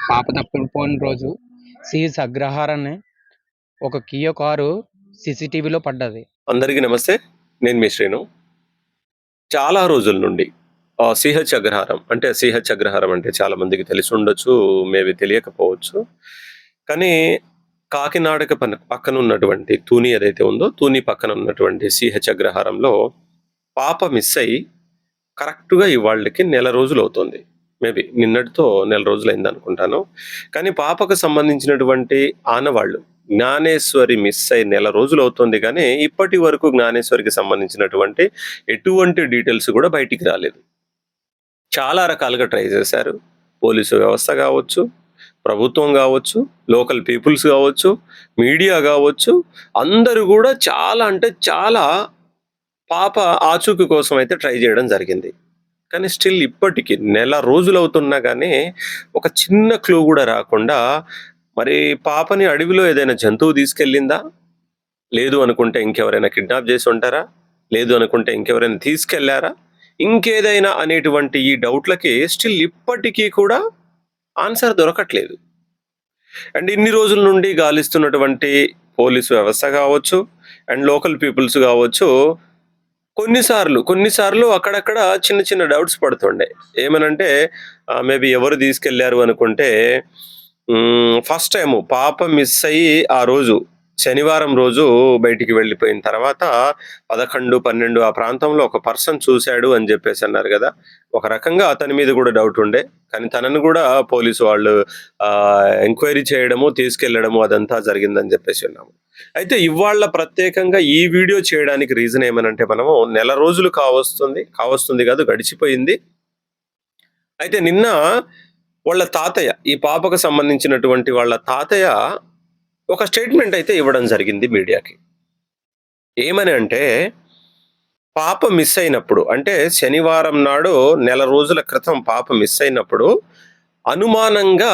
పాప తప్పిపోయిన రోజు సిఎస్ అగ్రహారాన్ని ఒక కియా కారు సీసీటీవీలో పడ్డది. అందరికీ నమస్తే. నేను మీ శ్రీను. చాలా రోజుల నుండి సిహెచ్ అగ్రహారం సిహెచ్ అగ్రహారం అంటే చాలా మందికి తెలిసి ఉండొచ్చు, మేబీ తెలియకపోవచ్చు. కానీ కాకినాడకి పక్కన ఉన్నటువంటి తూని ఏదైతే ఉందో, తూని పక్కన ఉన్నటువంటి సిహెచ్ అగ్రహారంలో పాప మిస్ అయ్యి కరెక్ట్‌గా ఇవాళ్ళకి నెల రోజులవుతుంది. మేబీ నిన్నటితో నెల రోజులయిందనుకుంటాను. కానీ పాపకు సంబంధించినటువంటి ఆనవాళ్ళు జ్ఞానేశ్వరి మిస్ అయ్యి నెల రోజులవుతుంది గానీ, ఇప్పటి వరకు జ్ఞానేశ్వరికి సంబంధించినటువంటి ఎటువంటి డీటెయిల్స్ గూడా బయటికి రాలేదు. చాలా రకాలుగా ట్రై చేశారు. పోలీసు వ్యవస్థ గావచ్చు, ప్రభుత్వం గావచ్చు, లోకల్ పీపుల్స్ గావచ్చు, మీడియా గావచ్చు, అందరూ గూడా చాలా అంటే చాలా పాప ఆచూకీ కోసం అయితే ట్రై జేయడం జరిగింది. కానీ స్టిల్ ఇప్పటికి నెల రోజులవుతున్నా గానీ, ఒక చిన్న క్లూ గూడా రాకుండా, మరి పాపని అడవిలో ఏదైనా జంతువు తీసుకెళ్ళిందా? లేదు అనుకుంటే ఇంకెవరైనా కిడ్నాప్ చేసుంటారా? లేదు అనుకుంటే ఇంకెవరైనా తీసుకెళ్లారా? ఇంకేదైనా అనేటువంటి ఈ డౌట్‌లకి స్టిల్ ఇప్పటికీ కూడా ఆన్సర్ దొరకట్లేదు. అండ్ ఇన్ని రోజుల నుండి గాలిస్తున్నటువంటి పోలీసు వ్యవస్థ గావచ్చు, అండ్ లోకల్ పీపుల్స్ గావచ్చు, కొన్నిసార్లు అక్కడక్కడ చిన్న చిన్న డౌట్స్ పడుతుండే. ఏమనంటే మేబీ ఎవరు తీసుకెళ్లారు అనుకుంటే ఫస్ట్ టైము పాప మిస్ అయ్యి ఆ రోజు శనివారం రోజు బయటికి వెళ్ళిపోయిన తర్వాత 11, 12 ఆ ప్రాంతంలో ఒక పర్సన్ చూసాడు అని జెప్పేసన్నారు గదా! ఒక రకంగా అతని మీద గూడా డౌట్ ఉండే. కానీ తనను గూడా పోలీసు వాళ్ళు ఎంక్వైరీ చేయడము, తీసుకెళ్లడము అదంతా జరిగిందని జెప్పేసి విన్నాము. అయితే ఇవాళ ప్రత్యేకంగా ఈ వీడియో చేయడానికి రీజన్ ఏమనంటే, మనము నెల రోజులు కావస్తుంది గాదు, గడిచిపోయింది. అయితే నిన్న వాళ్ళ తాతయ్య, ఈ పాపకు సంబంధించినటువంటి వాళ్ళ తాతయ్య ఒక స్టేట్మెంట్ అయితే ఇవ్వడం జరిగింది మీడియాకి. ఏమని అంటే, పాప మిస్ అయినప్పుడు అంటే శనివారం నాడు నెల రోజుల క్రితం పాప మిస్ అయినప్పుడు అనుమానంగా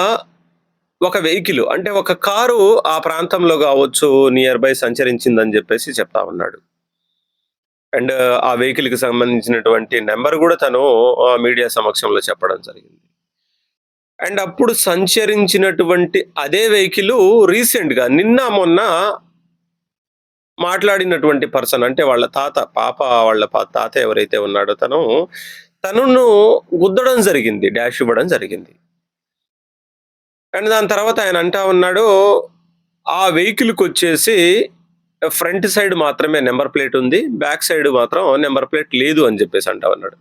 ఒక వెహికల్ అంటే ఒక కారు ఆ ప్రాంతంలో గావచ్చు నియర్ బై సంచరించిందని జెప్పేసి చెప్తా ఉన్నాడు. అండ్ ఆ వెహికల్‌కి సంబంధించినటువంటి నంబర్ గూడా తను మీడియా సమక్షంలో చెప్పడం జరిగింది. అండ్ అప్పుడు సంచరించినటువంటి అదే వెహికలు రీసెంట్‌గా నిన్న, మొన్న మాట్లాడినటువంటి పర్సన్ అంటే వాళ్ళ తాత, పాప వాళ్ళ తాత ఎవరైతే ఉన్నాడో తనను గుద్దడం జరిగింది. డాష్ ఇవ్వడం జరిగింది. అండ్ దాని తర్వాత ఆయన అంటా ఉన్నాడు, ఆ వెహికల్‌కొచ్చేసి ఫ్రంట్ సైడ్ మాత్రమే నంబర్ ప్లేట్ ఉంది. బ్యాక్ సైడ్ మాత్రం నంబర్ ప్లేట్ లేదు అని జెప్పేసి అంటా ఉన్నాడు.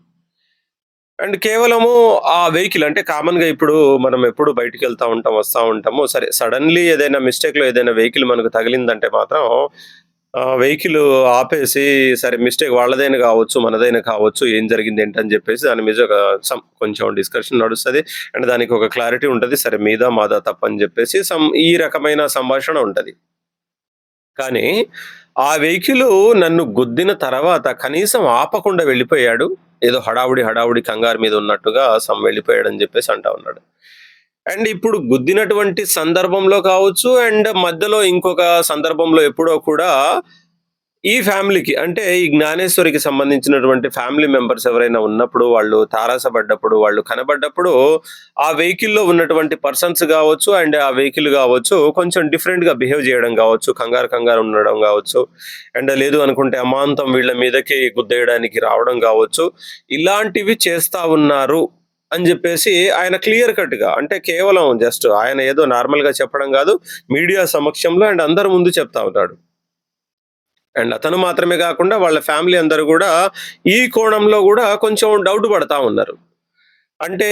అండ్ కేవలము ఆ వెహికల్ అంటే కామన్‌గా ఇప్పుడు మనం ఎప్పుడు బయటికెళ్తా ఉంటాం, వస్తా ఉంటాము. సరే సడెన్‌లీ ఏదైనా మిస్టేక్‌లో ఏదైనా వెహికల్ మనకు తగిలిందంటే మాత్రం వెహికల్ ఆపేసి సరే మిస్టేక్ వాళ్ళదైనా కావచ్చు, మనదైనా కావచ్చు, ఏం జరిగింది ఏంటని చెప్పేసి దాని మీద ఒక కొంచెం డిస్కషన్ నడుస్తది. అండ్ దానికి ఒక క్లారిటీ ఉంటది. సరే మీదా, మాదా తప్పని చెప్పేసి ఈ రకమైన సంభాషణ ఉంటది. కానీ ఆ వెహికల్ నన్ను గుద్దిన తర్వాత కనీసం ఆపకుండా వెళ్ళిపోయాడు. ఏదో హడావుడి కంగారు మీద ఉన్నట్టుగా వెళ్ళిపోయాడని జెప్పేసి అంటా ఉన్నాడు. అండ్ ఇప్పుడు గుద్దినటువంటి సందర్భంలో కావచ్చు, అండ్ మధ్యలో ఇంకొక సందర్భంలో ఎప్పుడో కూడా ఈ ఫ్యామిలీకి అంటే ఈ జ్ఞానేశ్వరికి సంబంధించినటువంటి ఫ్యామిలీ మెంబర్స్ ఎవరైనా ఉన్నప్పుడు, వాళ్ళు తారసపడ్డప్పుడు, వాళ్ళు కనబడ్డప్పుడు ఆ వెహికల్‌లో ఉన్నటువంటి పర్సన్స్ గావచ్చు, అండ్ ఆ వెహికల్ గావచ్చు కొంచెం డిఫరెంట్‌గా బిహేవ్ జేయడం గావచ్చు, కంగారు ఉండడం గావచ్చు, అండ్ లేదు అనుకుంటే అమాంతం వీళ్ళ మీదకి గుద్దేయడానికి రావడం గావచ్చు, ఇలాంటివి చేస్తా ఉన్నారు అని జెప్పేసి ఆయన క్లియర్ కట్‌గా అంటే కేవలం జస్ట్ ఆయన ఏదో నార్మల్‌గా చెప్పడం గాదు, మీడియా సమక్షంలో అండ్ అందరి ముందు చెప్తా ఉన్నాడు. అండ్ అతను మాత్రమే గాకుండా వాళ్ళ ఫ్యామిలీ అందరూ గూడా ఈ కోణంలో గూడా కొంచెం డౌట్ పడతా ఉన్నారు. అంటే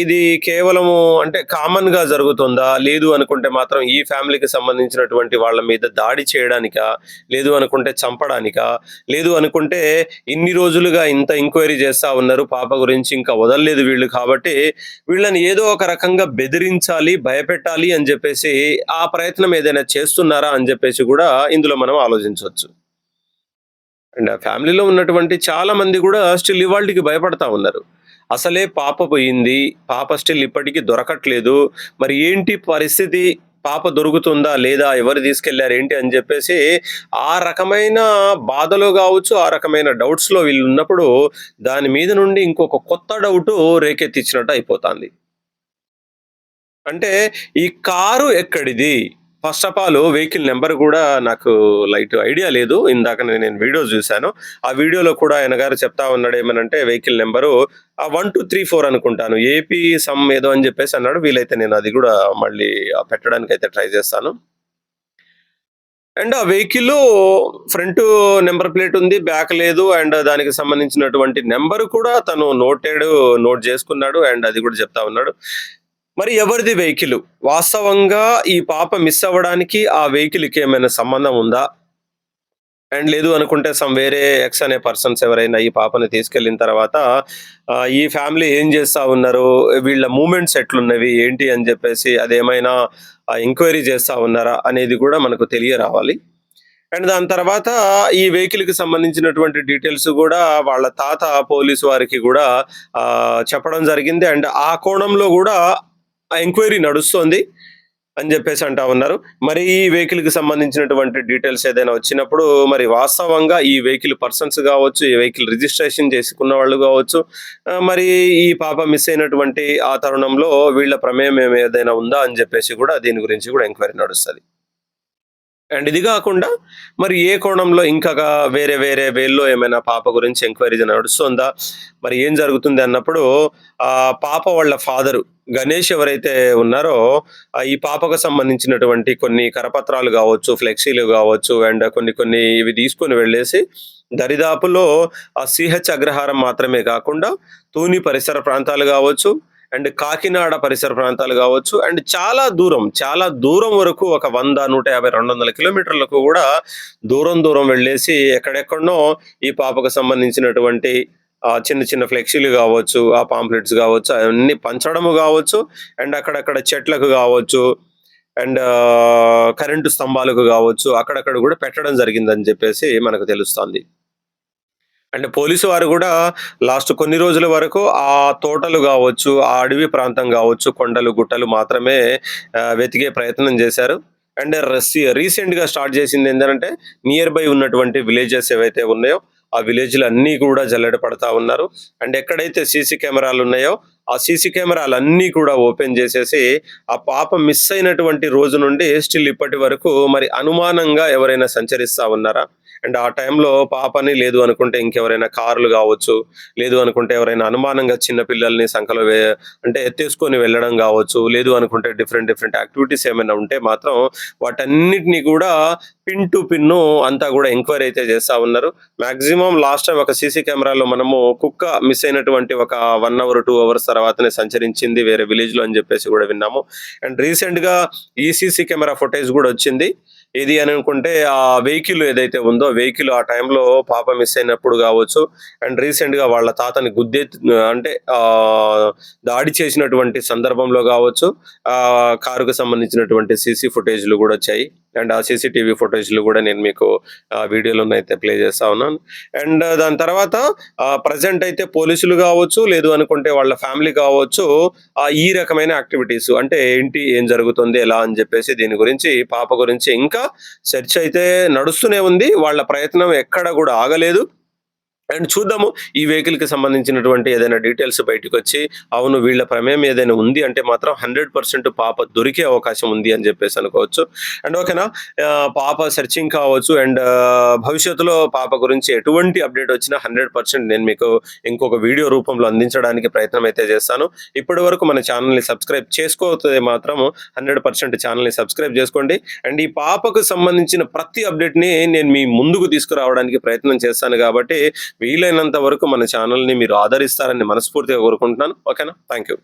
ఇది కేవలము అంటే కామన్‌గా జరుగుతుందా? లేదు అనుకుంటే మాత్రం ఈ ఫ్యామిలీకి సంబంధించినటువంటి వాళ్ళ మీద దాడి చేయడానికా? లేదు అనుకుంటే చంపడానికా? లేదు అనుకుంటే ఇన్ని రోజులుగా ఇంత ఎంక్వైరీ చేస్తా ఉన్నారు. పాప గురించి ఇంకా వదలలేదు వీళ్ళు కాబట్టి వీళ్ళని ఏదో ఒక రకంగా బెదిరించాలి, భయపెట్టాలి అని జెప్పేసి ఆ ప్రయత్నం ఏదైనా చేస్తున్నారా అని జెప్పేసి గూడా ఇందులో మనం ఆలోచించొచ్చు. అండ్ ఆ ఫ్యామిలీలో ఉన్నటువంటి చాలా మంది గూడా స్టిల్ ఇవాల్టికి భయపడతా ఉన్నారు. అసలే పాప పోయింది. పాప స్టిల్ ఇప్పటికి దొరకట్లేదు. మరి ఏంటి పరిస్థితి? పాప దొరుకుతుందా? లేదా? ఎవరు తీసుకెళ్లారు? ఏంటి? అని జెప్పేసి ఆ రకమైన బాధలో గావచ్చు, ఆ రకమైన డౌట్స్‌లో వీళ్ళున్నప్పుడు దాని మీద నుండి ఇంకొక కొత్త డౌటు రేకెత్తించినట్టు అయిపోతాంది. అంటే ఈ కారు ఎక్కడిది? First of all vehicle number గూడా నాకు లైట్ ఐడియా లేదు. ఇందాక నేను వీడియో జూసాను. ఆ వీడియోలో కూడా ఆయన గారు చెప్తా ఉన్నాడు ఏమనంటే వెహికల్ నంబరు 1234 అనుకుంటాను. ఏపీ సమ్ ఏదో అని జెప్పేసి అన్నాడు. వీలైతే నేను అది గూడా మళ్ళీ పెట్టడానికైతే ట్రై జేస్తాను. అండ్ ఆ వెహికల్లు ఫ్రంట్ నంబర్ ప్లేట్ ఉంది. బ్యాక్ లేదు. అండ్ దానికి సంబంధించినటువంటి నంబర్ కూడా తను నోట్ చేసుకున్నాడు. అండ్ అది కూడా చెప్తా ఉన్నాడు. మరి ఎవరిది వెహికల్? వాస్తవంగా ఈ పాప మిస్ అవ్వడానికి ఆ వెహికల్‌కి ఏమైనా సంబంధం ఉందా? అండ్ లేదు అనుకుంటే వేరే ఎక్స్ అనే పర్సన్స్ ఎవరైనా ఈ పాపని తీసుకెళ్ళిన తర్వాత ఈ ఫ్యామిలీ ఏం చేస్తా ఉన్నారు? వీళ్ళ మూవ్‌మెంట్స్ ఎట్లున్నవి? ఏంటి అని చెప్పేసి అదేమైనా ఎంక్వైరీ చేస్తా ఉన్నారా? అనేది కూడా మనకు తెలియరావాలి. అండ్ దాని తర్వాత ఈ వెహికల్‌కి సంబంధించినటువంటి డీటెయిల్స్ గూడా వాళ్ళ తాత పోలీసు వారికి గూడా చెప్పడం జరిగింది. అండ్ ఆ కోణంలో గూడా ఎంక్వైరీ నడుస్తోంది అని జెప్పేసి అంటా ఉన్నారు. మరి ఈ వెహికల్‌కి సంబంధించినటువంటి డీటెయిల్స్ ఏదైనా వచ్చినప్పుడు మరి వాస్తవంగా ఈ వెహికల్ పర్సన్స్ గావచ్చు, ఈ వెహికల్ రిజిస్ట్రేషన్ చేసుకున్న వాళ్ళు గావచ్చు, మరి ఈ పాప మిస్ అయినటువంటి ఆ తరుణంలో వీళ్ళ ప్రమేయం ఏదైనా ఉందా అని జెప్పేసి గూడా దీని గురించి గూడా ఎంక్వైరీ నడుస్తది. అండ్ ఇది గాకుండా మరి ఏ కోణంలో ఇంకగా వేరే వేరే వేల్లో ఏమైనా పాప గురించి ఎంక్వైరీ నడుస్తుందా? మరి ఏం జరుగుతుంది అన్నప్పుడు పాప వాళ్ళ ఫాదరు గణేష్ ఎవరైతే ఉన్నారో ఈ పాపకు సంబంధించినటువంటి కొన్ని కరపత్రాలు గావచ్చు, ఫ్లెక్సీలు గావచ్చు అండ్ కొన్ని కొన్ని ఇవి తీసుకొని వెళ్ళేసి దరిదాపులో ఆ సీహెచ్ అగ్రహారం మాత్రమే కాకుండా తూని పరిసర ప్రాంతాలు గావచ్చు అండ్ కాకినాడ పరిసర ప్రాంతాలు గావచ్చు అండ్ చాలా దూరం వరకు ఒక 100, 150, 200 కిలోమీటర్లకు గూడా దూరం వెళ్ళేసి ఎక్కడెక్కడనో ఈ పాపకు సంబంధించినటువంటి చిన్న చిన్న ఫ్లెక్సీలు గావచ్చు, ఆ పాంప్లెట్స్ గావచ్చు, అవన్నీ పంచడము గావచ్చు అండ్ అక్కడక్కడ చెట్లకు గావచ్చు అండ్ కరెంటు స్తంభాలకు గావచ్చు, అక్కడక్కడ గూడా పెట్టడం జరిగిందని జెప్పేసి మనకు తెలుస్తోంది. అంటే పోలీసు వారు గూడా లాస్ట్ కొన్ని రోజుల వరకు ఆ తోటలు గావచ్చు, ఆ అడవి ప్రాంతం గావచ్చు, కొండలు, గుట్టలు మాత్రమే వెతికే ప్రయత్నం జేశారు. అండ్ రీసెంట్‌గా స్టార్ట్ జేసిందేంటంటే నియర్ బై ఉన్నటువంటి విలేజెస్ ఏవైతే ఉన్నాయో, ఆ విలేజ్‌లన్నీ గూడా జల్లెడ పడతా ఉన్నారు. అండ్ ఎక్కడైతే సీసీ కెమెరాలున్నాయో, ఆ సీసీ కెమెరాలన్నీ కూడా ఓపెన్ జేసేసి, ఆ పాప మిస్ అయినటువంటి రోజు నుండి స్టిల్ ఇప్పటి వరకు మరి అనుమానంగా ఎవరైనా సంచరిస్తా ఉన్నారా? అండ్ ఆ టైంలో పాపని లేదు అనుకుంటే ఇంకెవరైనా కార్లు గావచ్చు, లేదు అనుకుంటే ఎవరైనా అనుమానంగా చిన్న పిల్లల్ని సంకలో అంటే ఎత్తేసుకొని వెళ్ళడం గావచ్చు, లేదు అనుకుంటే డిఫరెంట్ యాక్టివిటీస్ ఏమైనా ఉంటే మాత్రం వాటన్నిటిని గూడా పిన్ టు పిన్ను అంతా గూడా ఎంక్వైరీ అయితే చేస్తా ఉన్నారు. మాక్సిమం లాస్ట్ టైమ్ ఒక సీసీ కెమెరాలో మనము కుక్క మిస్ అయినటువంటి ఒక 1 అవర్, 2 అవర్స్ తర్వాతనే సంచరించింది వేరే విలేజ్‌లో అని జెప్పేసి గూడా విన్నాము. అండ్ రీసెంట్‌గా ఈ సీసీ కెమెరా ఫుటేజ్ గూడా వచ్చింది. ఏది అని అనుకుంటే ఆ వెహికల్ ఏదైతే ఉందో వెహికల్ ఆ టైంలో పాప మిస్ అయినప్పుడు గావచ్చు అండ్ రీసెంట్‌గా వాళ్ళ తాతని అంటే దాడి చేసినటువంటి సందర్భంలో గావచ్చు కారుకు సంబంధించినటువంటి సీసీ ఫుటేజ్‌లు గూడా వచ్చాయి. అండ్ ఆ సీసీటీవీ ఫుటేజ్‌లు గూడా నేను మీకు వీడియోలోనైతే ప్లే చేస్తా ఉన్నాను. అండ్ దాని తర్వాత ప్రెజెంట్ అయితే పోలీసులు గావచ్చు, లేదు అనుకుంటే వాళ్ళ ఫ్యామిలీ కావచ్చు ఈ రకమైన యాక్టివిటీస్ అంటే ఏంటి? ఏం జరుగుతుంది? ఎలా? అని జెప్పేసి దీని గురించి పాప గురించి ఇంకా సెర్చ్ అయితే నడుస్తూనే ఉంది. వాళ్ళ ప్రయత్నం ఎక్కడ గూడా ఆగలేదు. అండ్ చూద్దాము ఈ వెహికల్‌కి సంబంధించినటువంటి ఏదైనా డీటెయిల్స్ బయటికొచ్చి, అవును వీళ్ళ ప్రమేయం ఏదైనా ఉంది అంటే మాత్రం 100% పాప దొరికే అవకాశం ఉంది అని జెప్పేసి అనుకోవచ్చు. అండ్ ఓకేనా పాప సెర్చింగ్ కావచ్చు అండ్ భవిష్యత్తులో పాప గురించి ఎటువంటి అప్డేట్ వచ్చినా 100% నేను మీకు ఇంకొక వీడియో రూపంలో అందించడానికి ప్రయత్నం అయితే చేస్తాను. ఇప్పటి వరకు మన ఛానల్‌ని సబ్స్క్రైబ్ చేసుకోకపోతే మాత్రం 100% ఛానల్‌ని సబ్స్క్రైబ్ చేసుకోండి. అండ్ ఈ పాపకు సంబంధించిన ప్రతి అప్డేట్‌ని నేను మీ ముందుకు తీసుకురావడానికి ప్రయత్నం చేస్తాను గాబట్టి వీలైనంత వరకు మన ఛానల్‌ని మీరు ఆదరిస్తారని మనస్ఫూర్తిగా కోరుకుంటున్నాను. ఓకేనా? Thank you.